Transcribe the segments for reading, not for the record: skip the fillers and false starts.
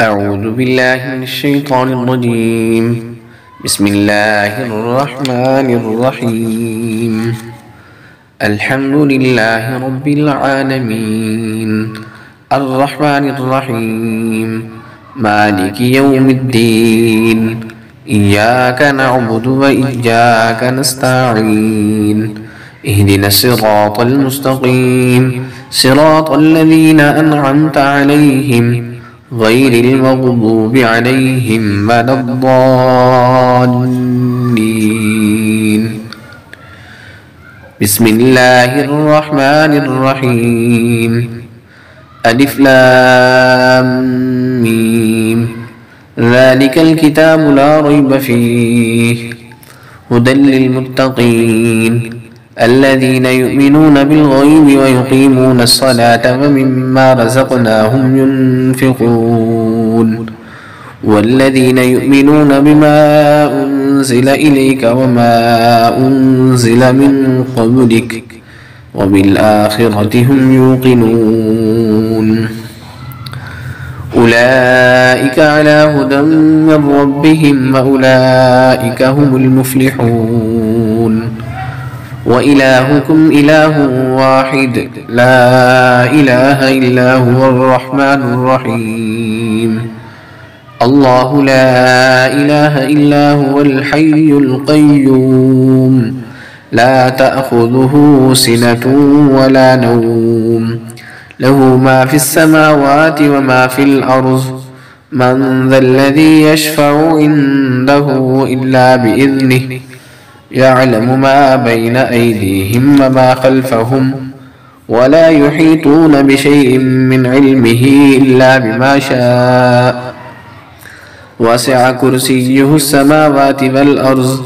أعوذ بالله من الشيطان الرجيم. بسم الله الرحمن الرحيم. الحمد لله رب العالمين الرحمن الرحيم مالك يوم الدين. إياك نعبد وإياك نستعين. اهدنا الصراط المستقيم صراط الذين أنعمت عليهم غير المغضوب عليهم ولا الضالين. بسم الله الرحمن الرحيم. ألف لام ميم. ذلك الكتاب لا ريب فيه هدى للمتقين الذين يؤمنون بالغيب ويقيمون الصلاة ومما رزقناهم ينفقون والذين يؤمنون بما أنزل إليك وما أنزل من قبلك وبالآخرة هم يوقنون. أولئك على هدى من ربهم وأولئك هم المفلحون. وإلهكم إله واحد لا إله إلا هو الرحمن الرحيم. الله لا إله إلا هو الحي القيوم لا تأخذه سنة ولا نوم له ما في السماوات وما في الأرض. من ذا الذي يشفع عنده إلا بإذنه يعلم ما بين أيديهم وما خلفهم ولا يحيطون بشيء من علمه إلا بما شاء. وسع كرسيه السماوات والأرض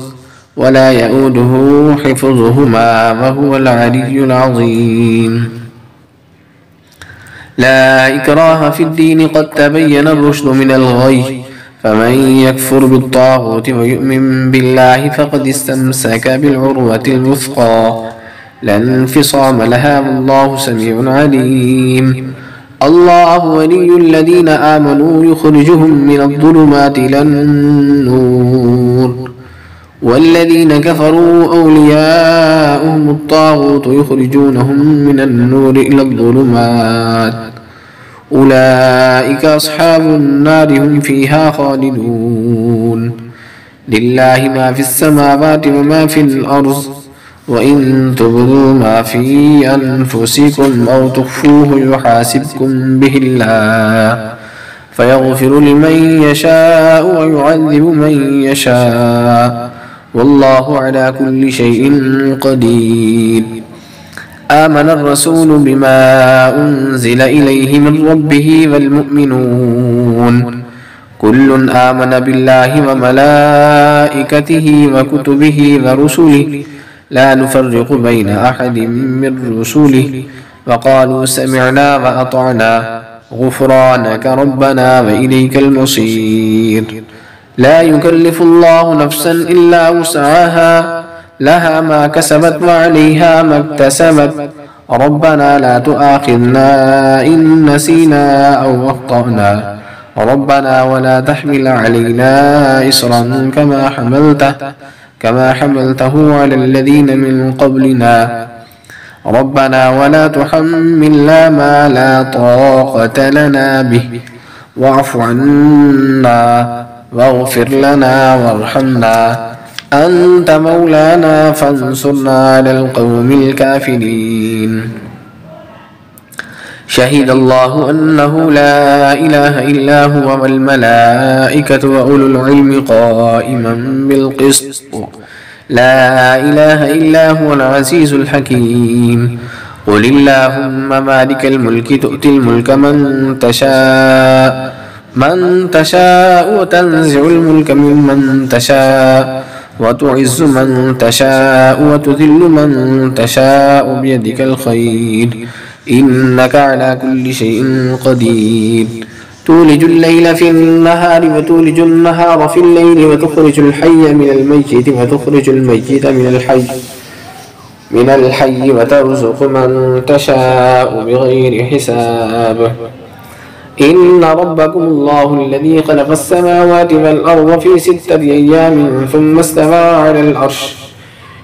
ولا يؤوده حفظهما وهو العلي العظيم. لا إكراه في الدين قد تبين الرشد من الغي فمن يكفر بالطاغوت ويؤمن بالله فقد استمسك بالعروة الوثقى لا انفصام لها والله سميع عليم. الله ولي الذين آمنوا يخرجهم من الظلمات إلى النور والذين كفروا أولياؤهم الطاغوت يخرجونهم من النور إلى الظلمات أولئك أصحاب النار هم فيها خالدون. لله ما في السماوات وما في الأرض وإن تبدوا ما في أنفسكم أو تخفوه يحاسبكم به الله فيغفر لمن يشاء ويعذب من يشاء والله على كل شيء قدير. آمن الرسول بما أنزل إليه من ربه والمؤمنون كل آمن بالله وملائكته وكتبه ورسله لا نفرق بين أحد من رسله وقالوا سمعنا وأطعنا غفرانك ربنا وإليك المصير. لا يكلف الله نفسا إلا وسعها لها ما كسبت وعليها ما اكتسبت ربنا لا تؤاخذنا إن نسينا أو أخطأنا ربنا ولا تحمل علينا إصرا كما حملته على الذين من قبلنا ربنا ولا تحملنا ما لا طاقة لنا به واعف عنا واغفر لنا وارحمنا أنت مولانا فانصرنا على القوم الكافرين. شهد الله أنه لا إله إلا هو والملائكة وأولو العلم قائما بالقسط لا إله إلا هو العزيز الحكيم. قل اللهم مالك الملك تؤتي الملك من تشاء من تشاء وتنزع الملك ممن تشاء وتعز من تشاء وتذل من تشاء بيدك الخير إنك على كل شيء قدير تولج الليل في النهار وتولج النهار في الليل وتخرج الحي من الميت وتخرج الميت من الحي وترزق من تشاء بغير حساب إن ربكم الله الذي خلق السماوات والأرض في 6 أيام ثم استوى على العرش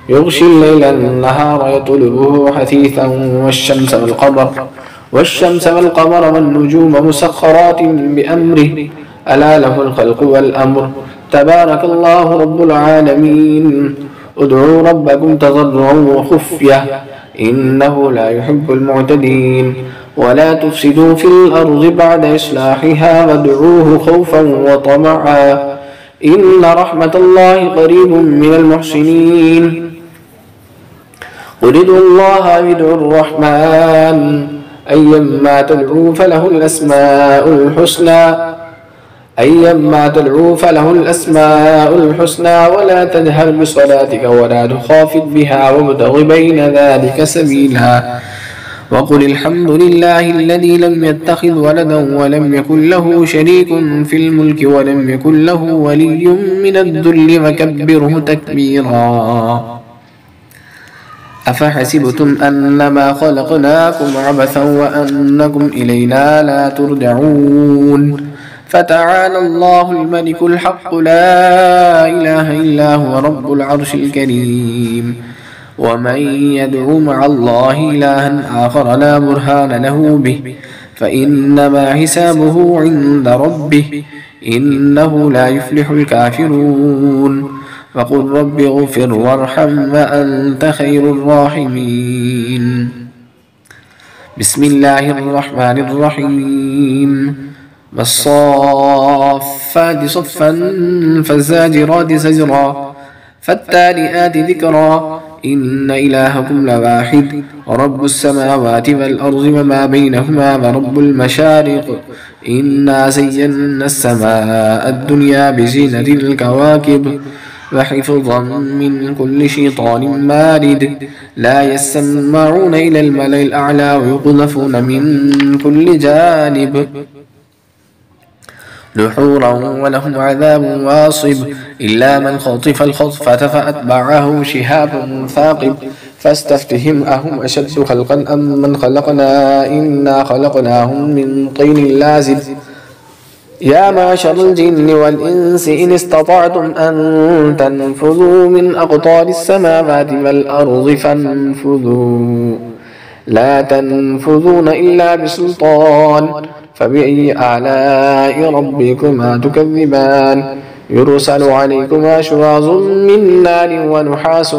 يغشي الليل النهار يطلبه حثيثا والشمس والقمر والنجوم مسخرات بأمره ألا له الخلق والأمر تبارك الله رب العالمين ادعوا ربكم تضرعا وخفية إنه لا يحب المعتدين ولا تفسدوا في الأرض بعد إصلاحها وادعوه خوفا وطمعا إن رحمة الله قريب من المحسنين قل ادعوا الله أو ادعوا الرحمن أيما تدعوا فله الأسماء الحسنى ولا تجهر بصلاتك ولا تخافت بها وابتغ بين ذلك سبيلا وقل الحمد لله الذي لم يتخذ ولدا ولم يكن له شريك في الملك ولم يكن له ولي من الذل وكبره تكبيرا أفحسبتم أنما خلقناكم عبثا وأنكم إلينا لا ترجعون فتعالى الله الملك الحق لا إله إلا هو رب العرش الكريم ومن يدعو مع الله إلها آخر لا برهان له به فإنما حسابه عند ربه إنه لا يفلح الكافرون وقل رب اغفر وارحم وأنت خير الراحمين بسم الله الرحمن الرحيم والصافات صفا فالزاجرات زجرا فالتاليات ذكرا إن إلهكم لواحد ورب السماوات والأرض وما بينهما ورب المشارق إنا زينا السماء الدنيا بزينة الكواكب وحفظا من كل شيطان مارد لا يسمعون إلى الملأ الأعلى ويقذفون من كل جانب دحورا ولهم عذاب واصب إلا من خطف الخطفة فأتبعه شهاب ثاقب فاستفتهم أهم أشد خلقا أم من خلقنا إنا خلقناهم من طين لازب يا معشر الجن والإنس إن استطعتم أن تنفذوا من أقطار السماوات والأرض فانفذوا لا تنفذون إلا بسلطان فبأي آلاء ربكما تكذبان يرسل عليكما شواظ من نار ونحاس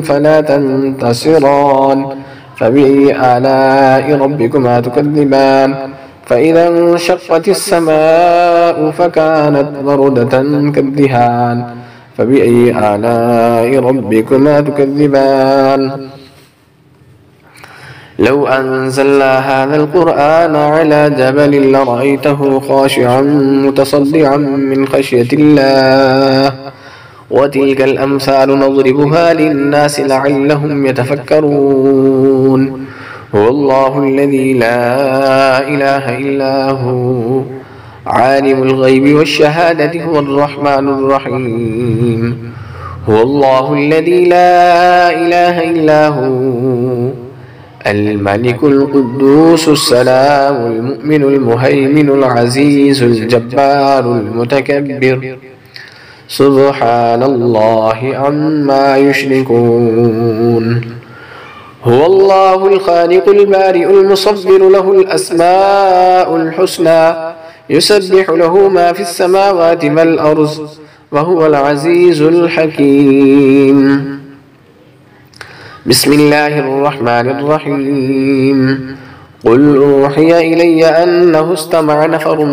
فلا تنتصران فبأي آلاء ربكما تكذبان فإذا انشقت السماء فكانت وردة كالدهان فبأي آلاء ربكما تكذبان لو أنزلنا هذا القرآن على جبل لرأيته خاشعا متصدعا من خشية الله وتلك الأمثال نضربها للناس لعلهم يتفكرون هو الله الذي لا إله إلا هو عالم الغيب والشهادة هو الرحمن الرحيم هو الله الذي لا إله إلا هو الملك القدوس السلام المؤمن المهيمن العزيز الجبار المتكبر سبحان الله عما يشركون هو الله الخالق البارئ المصور له الأسماء الحسنى يسبح له ما في السماوات والأرض وهو العزيز الحكيم بسم الله الرحمن الرحيم قل أوحي إلي أنه استمع نفر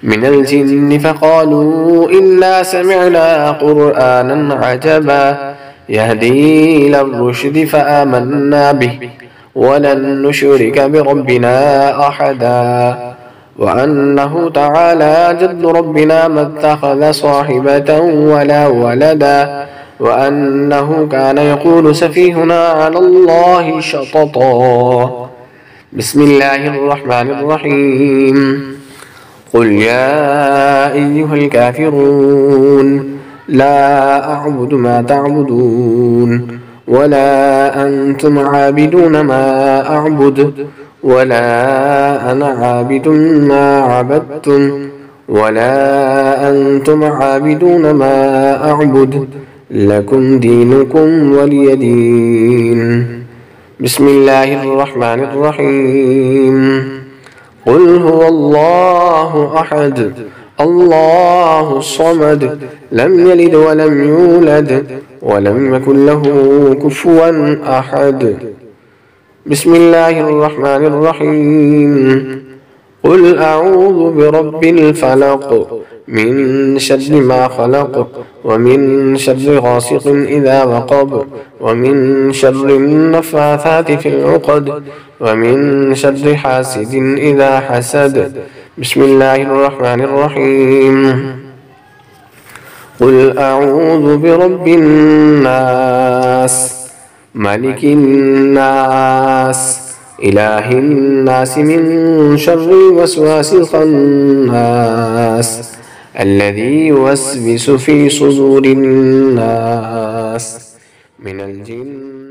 من الجن فقالوا إنا سمعنا قرآنا عجبا يهدي إلى الرشد فآمنا به ولن نشرك بربنا أحدا وأنه تعالى جد ربنا ما اتخذ صاحبة ولا ولدا وأنه كان يقول سفيهنا على الله شططا. بسم الله الرحمن الرحيم. قل يا أيها الكافرون لا أعبد ما تعبدون ولا أنتم عابدون ما أعبد ولا أنا عابد ما عبدتم ولا أنتم عابدون ما أعبد لكم دينكم ولي دين. بسم الله الرحمن الرحيم. قل هو الله أحد الله الصمد لم يلد ولم يولد ولم يكن له كفوا أحد. بسم الله الرحمن الرحيم. قل أعوذ برب الفلق من شر ما خلق ومن شر غاسق إذا وقب ومن شر النفاثات في العقد ومن شر حاسد إذا حسد. بسم الله الرحمن الرحيم. قل أعوذ برب الناس ملك الناس إله الناس من شر الوسواس الخناس الذي يوسوس في صدور الناس من الجن